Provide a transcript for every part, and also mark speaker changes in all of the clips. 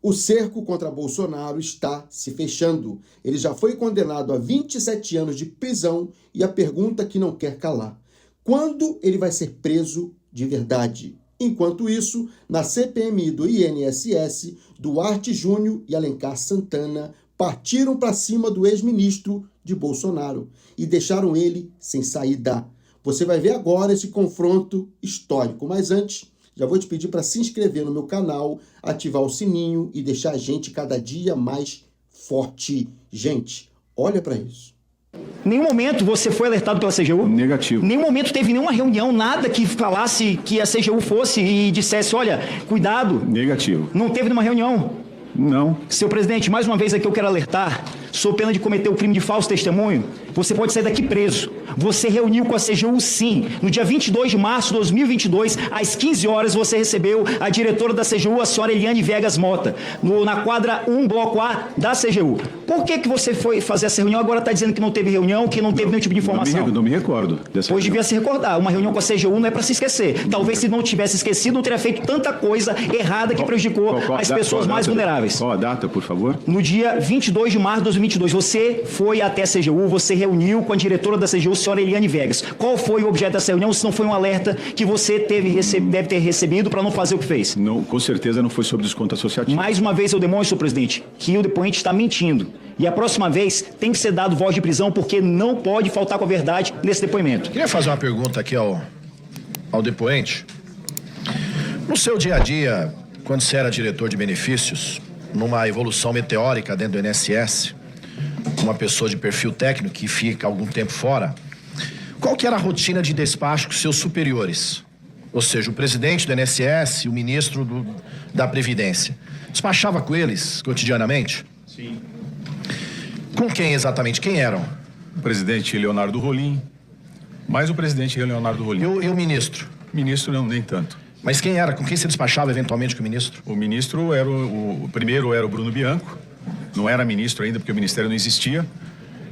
Speaker 1: O cerco contra Bolsonaro está se fechando. Ele já foi condenado a 27 anos de prisão e a pergunta que não quer calar: quando ele vai ser preso de verdade? Enquanto isso, na CPMI do INSS, Duarte Júnior e Alencar Santana partiram para cima do ex-ministro de Bolsonaro e deixaram ele sem saída. Você vai ver agora esse confronto histórico, mas antes, já vou te pedir para se inscrever no meu canal, ativar o sininho e deixar a gente cada dia mais forte. Gente, olha para isso.
Speaker 2: Em nenhum momento você foi alertado pela CGU?
Speaker 3: Negativo.
Speaker 2: Em nenhum momento teve nenhuma reunião, nada que falasse que a CGU fosse e dissesse, olha, cuidado.
Speaker 3: Negativo.
Speaker 2: Não teve nenhuma reunião?
Speaker 3: Não.
Speaker 2: Seu presidente, mais uma vez aqui eu quero alertar, sob pena de cometer o crime de falso testemunho, você pode sair daqui preso. Você reuniu com a CGU sim. No dia 22 de março de 2022, às 15 horas, você recebeu a diretora da CGU, a senhora Eliane Viegas Mota, na quadra 1, bloco A da CGU. Por que você foi fazer essa reunião? Agora está dizendo que não teve reunião, que não teve nenhum tipo de informação.
Speaker 3: Não me recordo dessa
Speaker 2: Pois
Speaker 3: reunião.
Speaker 2: devia se recordar. Uma reunião com a CGU não é para se esquecer. Talvez se não tivesse esquecido, não teria feito tanta coisa errada que prejudicou as pessoas mais vulneráveis.
Speaker 3: Qual a data, por favor?
Speaker 2: No dia 22 de março de 2022, você foi até a CGU, você reuniu com a diretora da CGU, a senhora Eliane Viegas. Qual foi o objeto dessa reunião, se não foi um alerta que você deve ter recebido para não fazer o que fez?
Speaker 3: Não, com certeza não foi sobre desconto associativo.
Speaker 2: Mais uma vez eu demonstro, presidente, que o depoente está mentindo. E a próxima vez tem que ser dado voz de prisão, porque não pode faltar com a verdade nesse depoimento.
Speaker 4: Queria fazer uma pergunta aqui ao depoente. No seu dia a dia, quando você era diretor de benefícios, numa evolução meteórica dentro do INSS, uma pessoa de perfil técnico que fica algum tempo fora, qual que era a rotina de despacho com seus superiores? Ou seja, o presidente do INSS e o ministro da Previdência. Despachava com eles cotidianamente?
Speaker 3: Sim.
Speaker 4: Com quem exatamente? Quem eram?
Speaker 3: O presidente Leonardo Rolim, mais o presidente Leonardo Rolim.
Speaker 4: E o ministro?
Speaker 3: Ministro não, nem tanto.
Speaker 4: Mas quem era? Com quem você despachava eventualmente com o ministro?
Speaker 3: O ministro era o primeiro era o Bruno Bianco, não era ministro ainda porque o ministério não existia,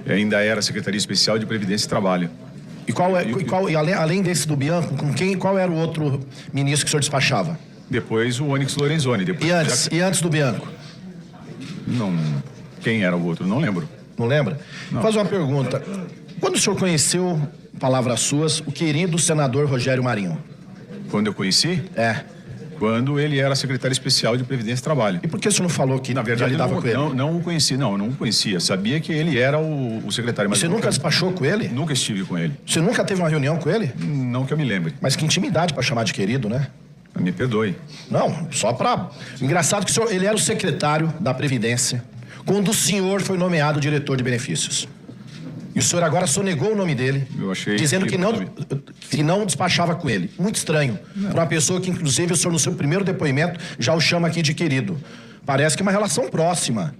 Speaker 3: ainda era Secretaria Especial de Previdência e Trabalho.
Speaker 4: E além desse do Bianco, qual era o outro ministro que o senhor despachava?
Speaker 3: Depois o Onyx Lorenzoni. Depois,
Speaker 4: E antes do Bianco?
Speaker 3: Não, quem era o outro? Não lembro.
Speaker 4: Não lembra? Não. Faz uma pergunta. Quando o senhor conheceu, palavras suas, o querido senador Rogério Marinho?
Speaker 3: Quando eu conheci?
Speaker 4: É.
Speaker 3: Quando ele era secretário especial de Previdência e Trabalho.
Speaker 4: E por que o senhor não falou que
Speaker 3: na verdade
Speaker 4: lidava com ele?
Speaker 3: Não o conheci, não, eu não o conhecia. Sabia que ele era o secretário. Mas
Speaker 4: você nunca despachou com ele?
Speaker 3: Nunca estive com ele.
Speaker 4: Você nunca teve uma reunião com ele?
Speaker 3: Não que eu me lembre.
Speaker 4: Mas que intimidade para chamar de querido, né?
Speaker 3: Me perdoe.
Speaker 4: Não, só para... Engraçado que o senhor, ele era o secretário da Previdência quando o senhor foi nomeado diretor de benefícios. E o senhor agora sonegou o nome dele, dizendo que não despachava com ele. Muito estranho. Para uma pessoa que, inclusive, o senhor, no seu primeiro depoimento, já o chama aqui de querido. Parece que é uma relação próxima,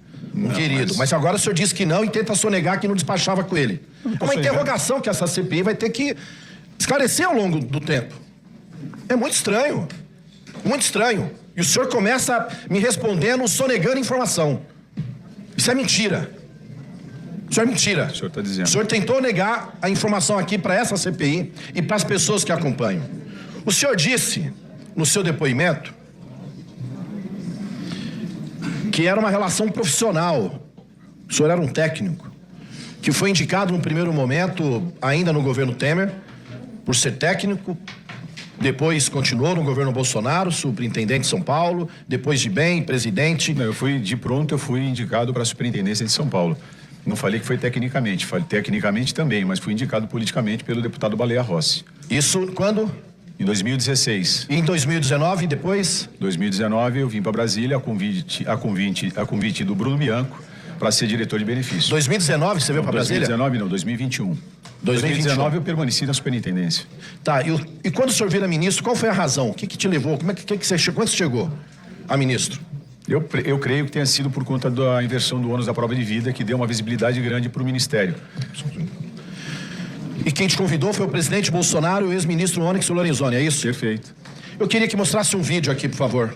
Speaker 4: querido. Mas agora o senhor diz que não e tenta sonegar que não despachava com ele. É uma interrogação que essa CPI vai ter que esclarecer ao longo do tempo. É muito estranho. Muito estranho. E o senhor começa me respondendo, sonegando informação. Isso é mentira. Isso é mentira.
Speaker 3: O senhor está dizendo.
Speaker 4: O senhor tentou negar a informação aqui para essa CPI e para as pessoas que acompanham. O senhor disse, no seu depoimento, que era uma relação profissional. O senhor era um técnico, que foi indicado no primeiro momento, ainda no governo Temer, por ser técnico. Depois continuou no governo Bolsonaro, superintendente de São Paulo, depois de bem, presidente.
Speaker 3: Não, eu fui indicado para a superintendência de São Paulo. Não falei que foi tecnicamente, falei tecnicamente também, mas fui indicado politicamente pelo deputado Baleia Rossi.
Speaker 4: Isso quando?
Speaker 3: Em 2016.
Speaker 4: E em 2019, depois?
Speaker 3: 2019 eu vim para Brasília a convite do Bruno Bianco para ser diretor de benefícios.
Speaker 4: 2019 você veio para Brasília?
Speaker 3: 2019 não, 2021. 2019 eu permaneci na superintendência.
Speaker 4: Tá, e quando o senhor vira ministro, qual foi a razão? O que te levou? Quando você chegou a ministro?
Speaker 3: Eu creio que tenha sido por conta da inversão do ônus da prova de vida, que deu uma visibilidade grande para o Ministério.
Speaker 4: E quem te convidou foi o presidente Bolsonaro e o ex-ministro Onyx Lorenzoni, é isso?
Speaker 3: Perfeito.
Speaker 4: Eu queria que mostrasse um vídeo aqui, por favor.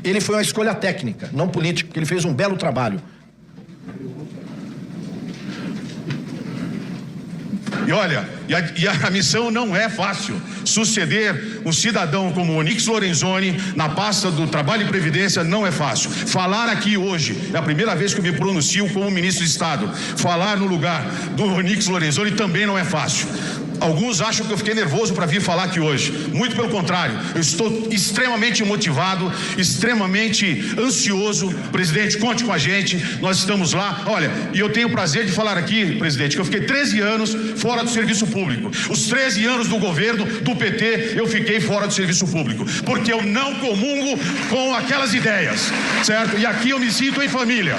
Speaker 4: Ele foi uma escolha técnica, não política, porque ele fez um belo trabalho.
Speaker 5: E olha, a missão não é fácil. Suceder um cidadão como Onyx Lorenzoni na pasta do Trabalho e Previdência não é fácil. Falar aqui hoje, é a primeira vez que eu me pronuncio como ministro de Estado, falar no lugar do Onyx Lorenzoni também não é fácil. Alguns acham que eu fiquei nervoso para vir falar aqui hoje. Muito pelo contrário, eu estou extremamente motivado, extremamente ansioso. Presidente, conte com a gente, nós estamos lá. Olha, e eu tenho o prazer de falar aqui, presidente, que eu fiquei 13 anos fora do serviço público. Os 13 anos do governo do PT, eu fiquei fora do serviço público, porque eu não comungo com aquelas ideias, certo? E aqui eu me sinto em família.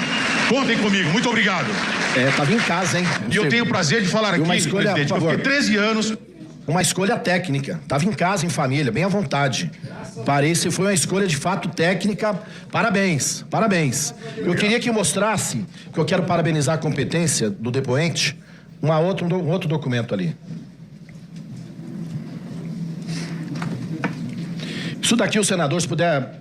Speaker 5: Contem comigo, muito obrigado.
Speaker 4: Estava em casa, hein?
Speaker 5: E eu tenho o prazer de falar aqui, presidente, que eu fiquei 13 anos.
Speaker 4: Uma escolha técnica. Estava em casa, em família, bem à vontade. Parece que foi uma escolha de fato técnica. Parabéns, parabéns. Eu queria que mostrasse, que eu quero parabenizar a competência do depoente, um outro documento ali. Isso daqui o senador, se puder...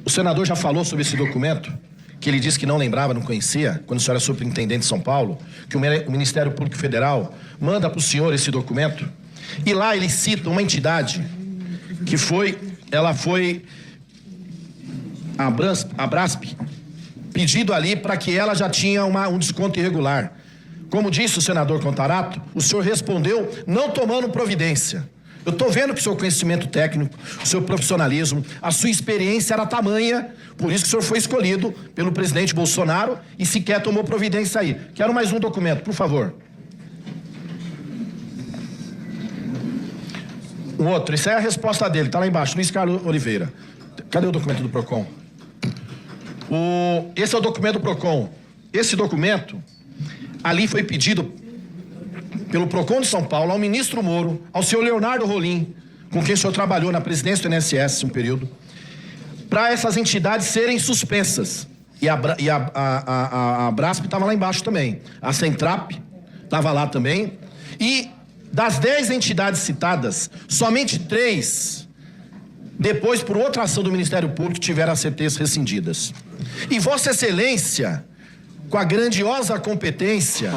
Speaker 4: O senador já falou sobre esse documento, que ele disse que não lembrava, não conhecia, quando o senhor era superintendente de São Paulo, que o Ministério Público Federal manda para o senhor esse documento, e lá ele cita uma entidade que ela foi a Brasp, pedido ali para que ela já tinha um desconto irregular. Como disse o senador Contarato, o senhor respondeu não tomando providência. Eu estou vendo que o seu conhecimento técnico, o seu profissionalismo, a sua experiência era tamanha, por isso que o senhor foi escolhido pelo presidente Bolsonaro e sequer tomou providência aí. Quero mais um documento, por favor. Um outro, isso é a resposta dele, está lá embaixo, Luiz Carlos Oliveira. Cadê o documento do PROCON? Esse é o documento do PROCON. Esse documento, ali foi pedido pelo PROCON de São Paulo, ao ministro Moro, ao senhor Leonardo Rolim, com quem o senhor trabalhou na presidência do INSS um período, para essas entidades serem suspensas. E a Brasp estava lá embaixo também. A Centrap estava lá também. E das 10 entidades citadas, somente 3, depois, por outra ação do Ministério Público, tiveram as CTs rescindidas. E Vossa Excelência, com a grandiosa competência,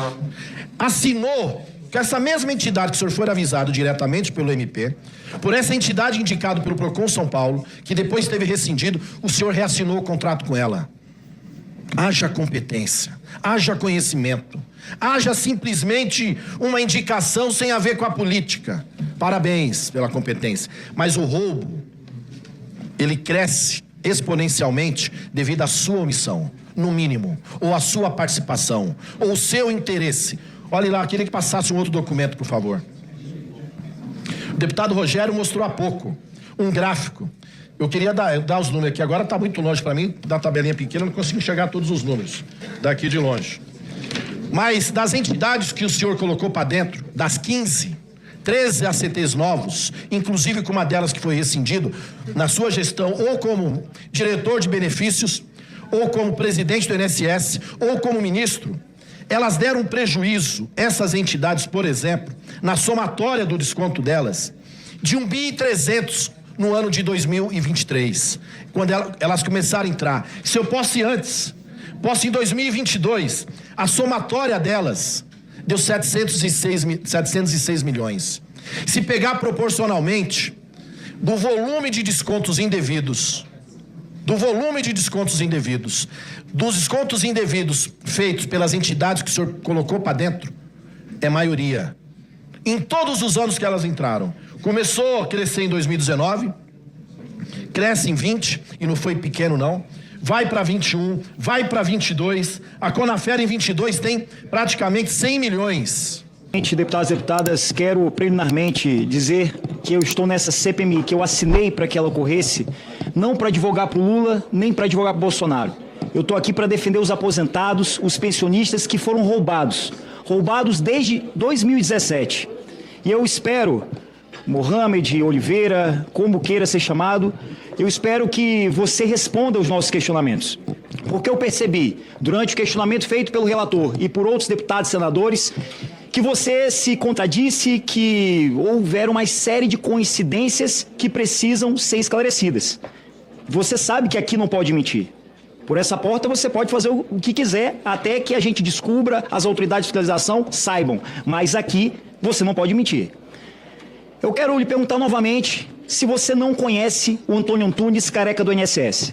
Speaker 4: assinou que essa mesma entidade que o senhor foi avisado diretamente pelo MP, por essa entidade indicada pelo PROCON São Paulo, que depois teve rescindido, o senhor reassinou o contrato com ela. Haja competência, haja conhecimento, haja simplesmente uma indicação sem a ver com a política. Parabéns pela competência. Mas o roubo, ele cresce exponencialmente devido à sua omissão, no mínimo, ou à sua participação, ou o seu interesse. Olha lá, queria que passasse um outro documento, por favor. O deputado Rogério mostrou há pouco um gráfico. Eu queria dar os números aqui, agora está muito longe para mim, da tabelinha pequena, não consigo enxergar todos os números daqui de longe. Mas das entidades que o senhor colocou para dentro, das 15, 13 ACTs novos, inclusive com uma delas que foi rescindido, na sua gestão, ou como diretor de benefícios, ou como presidente do INSS, ou como ministro, elas deram um prejuízo, essas entidades, por exemplo, na somatória do desconto delas, de 1.300 no ano de 2023, quando elas começaram a entrar. Se eu posso ir antes, posso ir em 2022, a somatória delas deu 706 milhões. Se pegar proporcionalmente do volume de descontos indevidos, dos descontos indevidos feitos pelas entidades que o senhor colocou para dentro, é maioria. Em todos os anos que elas entraram. Começou a crescer em 2019, cresce em 20, e não foi pequeno não, vai para 21, vai para 22, a Conafer em 22 tem praticamente 100 milhões.
Speaker 2: Deputados e deputadas, quero preliminarmente dizer que eu estou nessa CPMI, que eu assinei para que ela ocorresse, não para advogar para o Lula, nem para advogar para o Bolsonaro. Eu estou aqui para defender os aposentados, os pensionistas que foram roubados desde 2017. E eu espero, Mohamed Oliveira, como queira ser chamado, eu espero que você responda aos nossos questionamentos. Porque eu percebi, durante o questionamento feito pelo relator e por outros deputados e senadores, que você se contradisse, que houveram uma série de coincidências que precisam ser esclarecidas. Você sabe que aqui não pode mentir. Por essa porta você pode fazer o que quiser, até que a gente descubra, as autoridades de fiscalização saibam. Mas aqui você não pode mentir. Eu quero lhe perguntar novamente se você não conhece o Antônio Antunes, careca do INSS.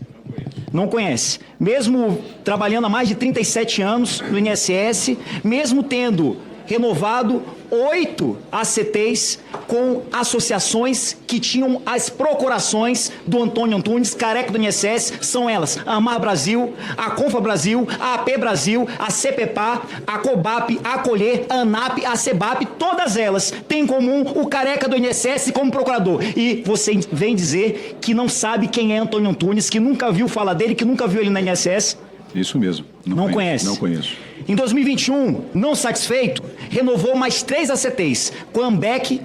Speaker 2: Não conhece. Mesmo trabalhando há mais de 37 anos no INSS, mesmo tendo renovado 8 ACTs com associações que tinham as procurações do Antônio Antunes, careca do INSS, são elas: a Amar Brasil, a Confa Brasil, a AP Brasil, a CPPA, a COBAP, a Acolher, a ANAP, a CEBAP, todas elas têm em comum o careca do INSS como procurador. E você vem dizer que não sabe quem é Antônio Antunes, que nunca viu falar dele, que nunca viu ele na INSS?
Speaker 3: Isso mesmo.
Speaker 2: Não conhece?
Speaker 3: Não conheço.
Speaker 2: Em 2021, não satisfeito, renovou mais 3 ACTs, com a AMBEC,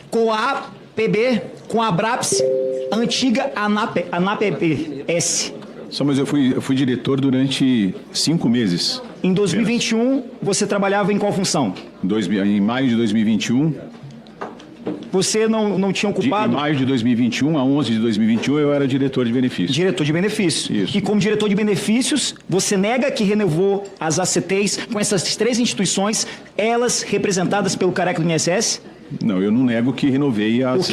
Speaker 2: com a APB, com a ABRAPS, a antiga ANAPS.
Speaker 3: Só, mas eu fui diretor durante 5 meses.
Speaker 2: Em 2021, você trabalhava em qual função?
Speaker 3: Em maio de 2021...
Speaker 2: Você não tinha ocupado...
Speaker 3: Em maio de 2021 a 11 de 2021, eu era diretor de benefícios.
Speaker 2: Diretor de benefícios.
Speaker 3: Isso.
Speaker 2: E como diretor de benefícios, você nega que renovou as ACTs com essas 3 instituições, elas representadas pelo careca do INSS?
Speaker 3: Não, eu não nego que renovei as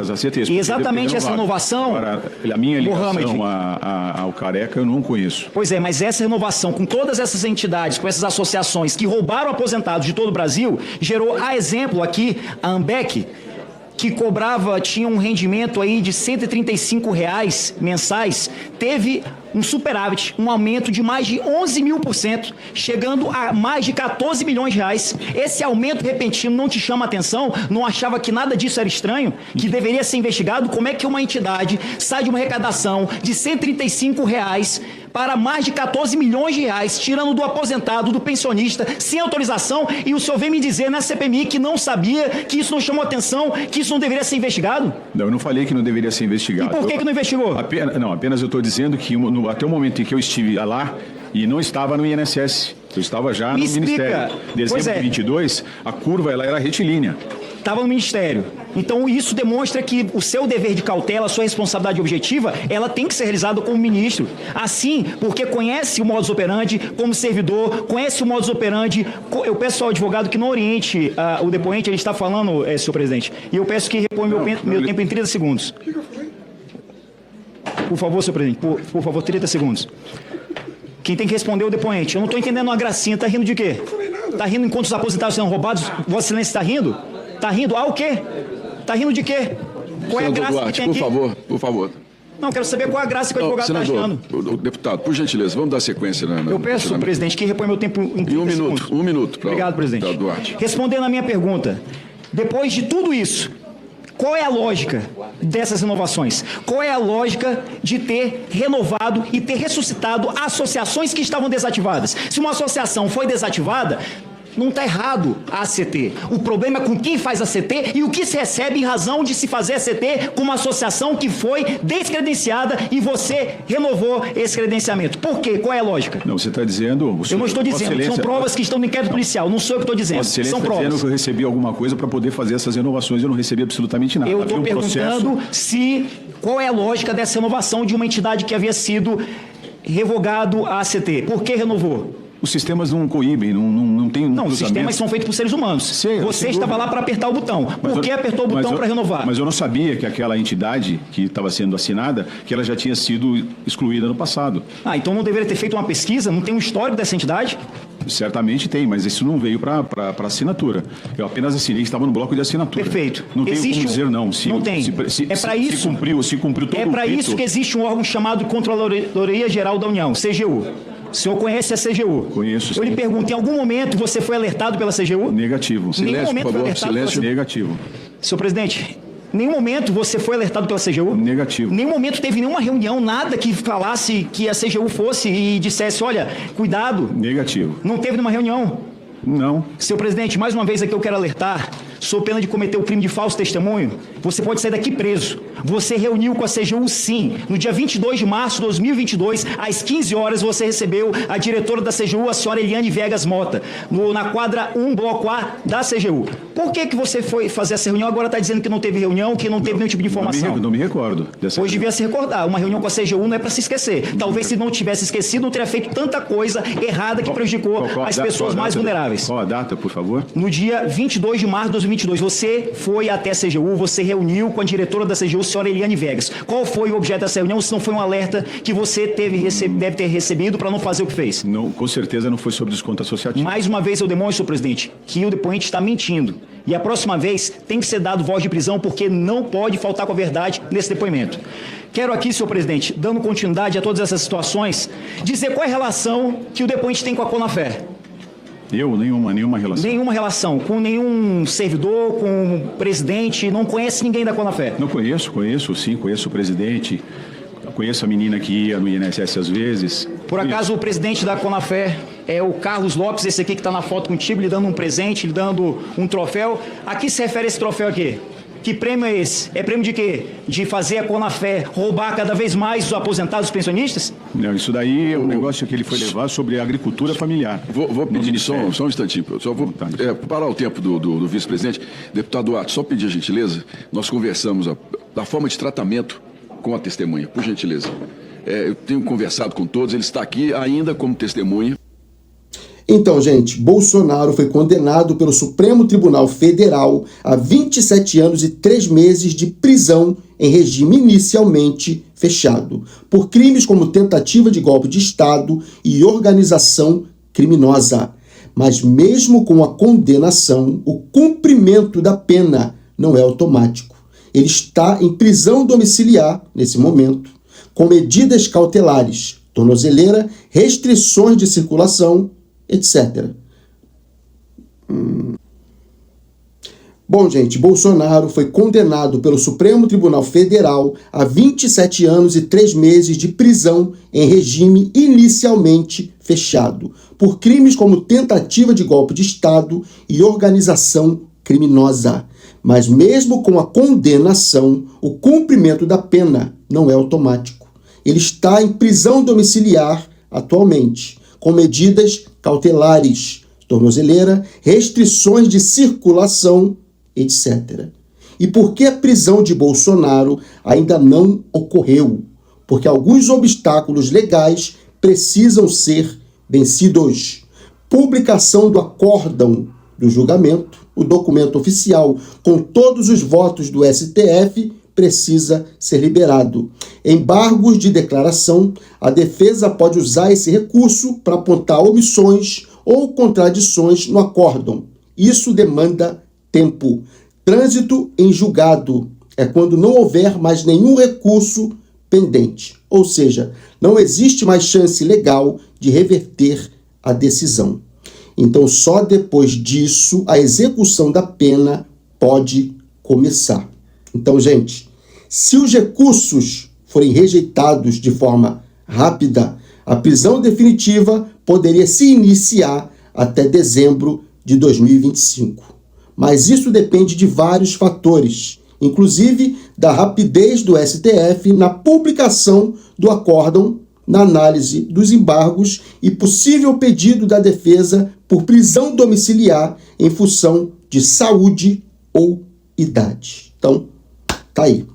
Speaker 3: ACTs.
Speaker 2: E exatamente essa renovação...
Speaker 3: Agora, a minha ligação ao careca eu não conheço.
Speaker 2: Pois é, mas essa renovação com todas essas entidades, com essas associações que roubaram aposentados de todo o Brasil, gerou, a exemplo aqui, a AMBEC, que tinha um rendimento aí de R$ 135 mensais, teve um superávit, um aumento de mais de 11.000%, chegando a mais de 14 milhões de reais. Esse aumento repentino não te chama a atenção? Não achava que nada disso era estranho? Que deveria ser investigado? Como é que uma entidade sai de uma arrecadação de R$ 135 para mais de 14 milhões de reais, tirando do aposentado, do pensionista, sem autorização, e o senhor vem me dizer na CPMI que não sabia, que isso não chamou atenção, que isso não deveria ser investigado?
Speaker 3: Não, eu não falei que não deveria ser investigado.
Speaker 2: E por que não investigou?
Speaker 3: Apenas eu estou dizendo que até o momento em que eu estive lá e não estava no INSS, eu estava já no Ministério. Dezembro de 22, a curva ela era retilínea.
Speaker 2: Estava no Ministério. Então isso demonstra que o seu dever de cautela, a sua responsabilidade objetiva, ela tem que ser realizada como ministro. Assim, porque conhece o modus operandi como servidor, conhece o modus operandi. Eu peço ao advogado que não oriente o depoente, ele está falando, senhor presidente, e eu peço que reponha meu tempo em 30 segundos. Por favor, senhor presidente, por favor, 30 segundos. Quem tem que responder é o depoente. Eu não estou entendendo uma gracinha. Está rindo de quê? Está rindo enquanto os aposentados sendo roubados? Vossa Excelência está rindo? Está rindo? O quê? Está rindo de quê? Qual é a graça
Speaker 6: Duarte,
Speaker 2: que tem aqui?
Speaker 6: por favor.
Speaker 2: Não, quero saber qual é a graça que o advogado está achando.
Speaker 6: Deputado, por gentileza, vamos dar sequência.
Speaker 2: Eu peço, presidente, que repõe meu tempo em 30 segundos.
Speaker 6: Um minuto.
Speaker 2: Obrigado, presidente.
Speaker 6: Duarte.
Speaker 2: Respondendo a minha pergunta, depois de tudo isso, qual é a lógica dessas renovações? Qual é a lógica de ter renovado e ter ressuscitado associações que estavam desativadas? Se uma associação foi desativada, não está errado a ACT. O problema é com quem faz a ACT e o que se recebe em razão de se fazer ACT com uma associação que foi descredenciada e você renovou esse credenciamento. Por quê? Qual é a lógica?
Speaker 3: Não, você está dizendo...
Speaker 2: Eu não estou dizendo, são provas que estão no inquérito policial, não sou eu que estou dizendo, são provas.
Speaker 3: Dizendo que eu recebi alguma coisa para poder fazer essas renovações, eu não recebi absolutamente nada.
Speaker 2: Eu estou perguntando qual é a lógica dessa renovação de uma entidade que havia sido revogado a ACT. Por que renovou?
Speaker 3: Os sistemas não coíbem, não tem...
Speaker 2: Não, os sistemas são feitos por seres humanos. Sim, você estava lá para apertar o botão. Por que apertou o botão para renovar?
Speaker 3: Mas eu não sabia que aquela entidade que estava sendo assinada, que ela já tinha sido excluída no passado.
Speaker 2: Então não deveria ter feito uma pesquisa? Não tem um histórico dessa entidade?
Speaker 3: Certamente tem, mas isso não veio para assinatura. Eu apenas assinei, estava no bloco de assinatura.
Speaker 2: Perfeito.
Speaker 3: Não tem como dizer não.
Speaker 2: Não tem. É para isso.
Speaker 3: Se cumpriu todo o
Speaker 2: É para isso que existe um órgão chamado Controladoria Geral da União, CGU. O senhor conhece a CGU?
Speaker 3: Conheço, sim.
Speaker 2: Eu lhe pergunto, em algum momento você foi alertado pela CGU?
Speaker 3: Negativo.
Speaker 6: Silêncio, por favor. Silêncio.
Speaker 3: Negativo.
Speaker 2: Senhor presidente, em nenhum momento você foi alertado pela CGU?
Speaker 3: Negativo.
Speaker 2: Em nenhum momento teve nenhuma reunião, nada que falasse que a CGU fosse e dissesse, olha, cuidado.
Speaker 3: Negativo.
Speaker 2: Não teve nenhuma reunião?
Speaker 3: Não.
Speaker 2: Senhor presidente, mais uma vez aqui eu quero alertar, sob pena de cometer o crime de falso testemunho, você pode sair daqui preso. Você reuniu com a CGU, sim. No dia 22 de março de 2022, às 15 horas, você recebeu a diretora da CGU, a senhora Eliane Viegas Mota, na quadra 1, bloco A da CGU. Por que você foi fazer essa reunião? Agora está dizendo que não teve reunião, que não teve nenhum tipo de informação.
Speaker 3: Não me recordo.
Speaker 2: Pois devia se recordar. Uma reunião com a CGU não é para se esquecer. Talvez se não tivesse esquecido, não teria feito tanta coisa errada que prejudicou as pessoas mais vulneráveis.
Speaker 3: Qual a data, por favor?
Speaker 2: No dia 22 de março de 2022, você foi até a CGU, você reuniu com a diretora da CGU, a senhora Eliane Vegas. Qual foi o objeto dessa reunião, se não foi um alerta que você deve ter recebido para não fazer o que fez?
Speaker 3: Não, com certeza não foi sobre desconto associativo.
Speaker 2: Mais uma vez eu demonstro, senhor presidente, que o depoente está mentindo. E a próxima vez tem que ser dado voz de prisão, porque não pode faltar com a verdade nesse depoimento. Quero aqui, senhor presidente, dando continuidade a todas essas situações, dizer qual é a relação que o depoente tem com a Conafé.
Speaker 3: Nenhuma relação.
Speaker 2: Nenhuma relação, com nenhum servidor, com o presidente, não conhece ninguém da Conafé?
Speaker 3: Não conheço o presidente, conheço a menina que ia no INSS às vezes.
Speaker 2: Por acaso o presidente da Conafé é o Carlos Lopes, esse aqui que está na foto contigo, lhe dando um presente, lhe dando um troféu. A que se refere esse troféu aqui? Que prêmio é esse? É prêmio de quê? De fazer a Conafé roubar cada vez mais os aposentados, os pensionistas?
Speaker 3: Não, isso daí é um negócio que ele foi levar sobre a agricultura familiar.
Speaker 6: Vou pedir só um instantinho. Só vou parar o tempo do vice-presidente. Deputado Duarte, só pedir a gentileza. Nós conversamos da forma de tratamento com a testemunha, por gentileza. Eu tenho conversado com todos, ele está aqui ainda como testemunha.
Speaker 1: Então, gente, Bolsonaro foi condenado pelo Supremo Tribunal Federal a 27 anos e 3 meses de prisão em regime inicialmente fechado, por crimes como tentativa de golpe de Estado e organização criminosa. Mas mesmo com a condenação, o cumprimento da pena não é automático. Ele está em prisão domiciliar, nesse momento, com medidas cautelares, tornozeleira, restrições de circulação, etc. Bom, gente, Bolsonaro foi condenado pelo Supremo Tribunal Federal a 27 anos e 3 meses de prisão em regime inicialmente fechado, por crimes como tentativa de golpe de Estado e organização criminosa. Mas mesmo com a condenação, o cumprimento da pena não é automático. Ele está em prisão domiciliar atualmente, com medidas cautelares, tornozeleira, restrições de circulação, etc. E por que a prisão de Bolsonaro ainda não ocorreu? Porque alguns obstáculos legais precisam ser vencidos. Publicação do acórdão do julgamento, o documento oficial com todos os votos do STF, precisa ser liberado. Embargos de declaração, a defesa pode usar esse recurso para apontar omissões ou contradições no acórdão. Isso demanda tempo. Trânsito em julgado é quando não houver mais nenhum recurso pendente, ou seja, não existe mais chance legal de reverter a decisão. Então, só depois disso, a execução da pena pode começar. Então, gente, se os recursos forem rejeitados de forma rápida, a prisão definitiva poderia se iniciar até dezembro de 2025. Mas isso depende de vários fatores, inclusive da rapidez do STF na publicação do acórdão, na análise dos embargos e possível pedido da defesa por prisão domiciliar em função de saúde ou idade. Então, tá aí.